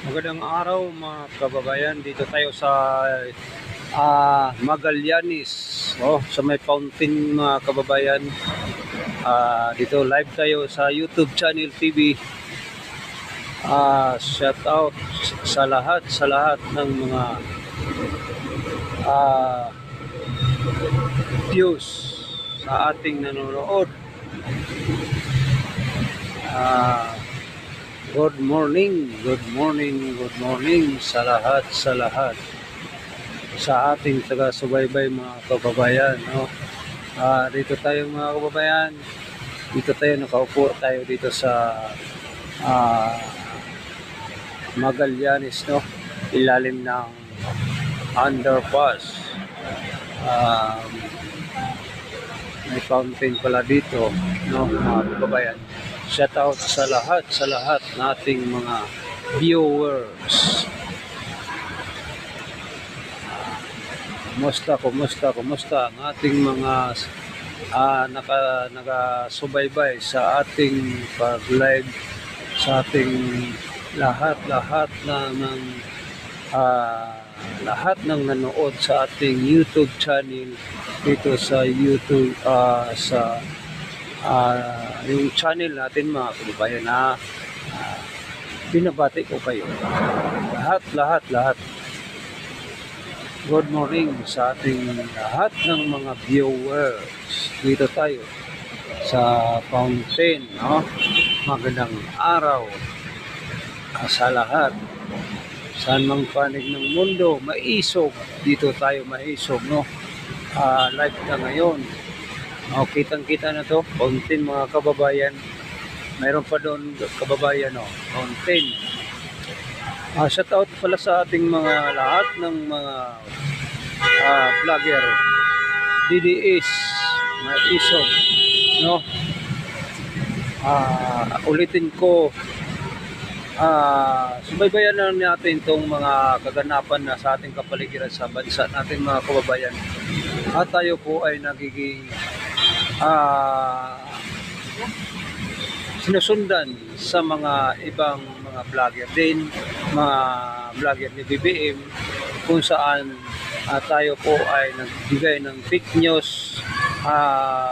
Magandang araw mga kababayan. Dito tayo sa Magallanes, sa may fountain mga kababayan. Dito live tayo sa YouTube channel TV. Shout out sa lahat ng mga ah, views sa ating nanonood. Ah, good morning, good morning, good morning sa lahat sa ating taga-subaybay mga kababayan, no? Dito tayo mga kababayan, dito tayo nakaupo tayo dito sa ah, Magallanes, no? Ilalim ng underpass. Um, may fountain pala dito, no mga kababayan. Shout out sa lahat nating mga viewers. Kumusta ang ating mga nakasubaybay sa ating pag-live, sa ating lahat ah, lahat ng nanood sa ating YouTube channel dito sa YouTube, yung channel natin mga kababayan, na binabati ko kayo lahat. Good morning sa ating lahat ng mga viewers. Dito tayo sa fountain, no? Magandang araw sa lahat. Saan mang panig ng mundo, maisog. Dito tayo maisog, no? Live na ngayon. Kitang-kita na to, fountain mga kababayan. Mayroon pa doon kababayan, no? Fountain. Shout out pala sa ating mga lahat ng mga vlogger, DDS, may isog, no? Ulitin ko, subaybayan na natin itong mga kaganapan na sa ating kapaligiran sa bansa natin mga kababayan. At tayo po ay nagiging sinusundan sa mga ibang mga vlogger din, mga vlogger ni BBM, kung saan tayo po ay nagbigay ng fake news.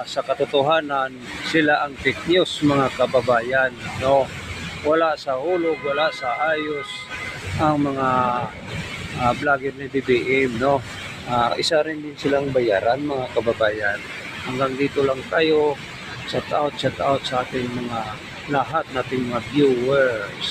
Sa katotohanan, sila ang fake news mga kababayan, no? Wala sa hulog, wala sa ayos ang mga vlogger ni BBM, no? Isa rin din silang bayaran mga kababayan. Hanggang dito lang tayo. Shout out sa ating mga lahat nating mga viewers.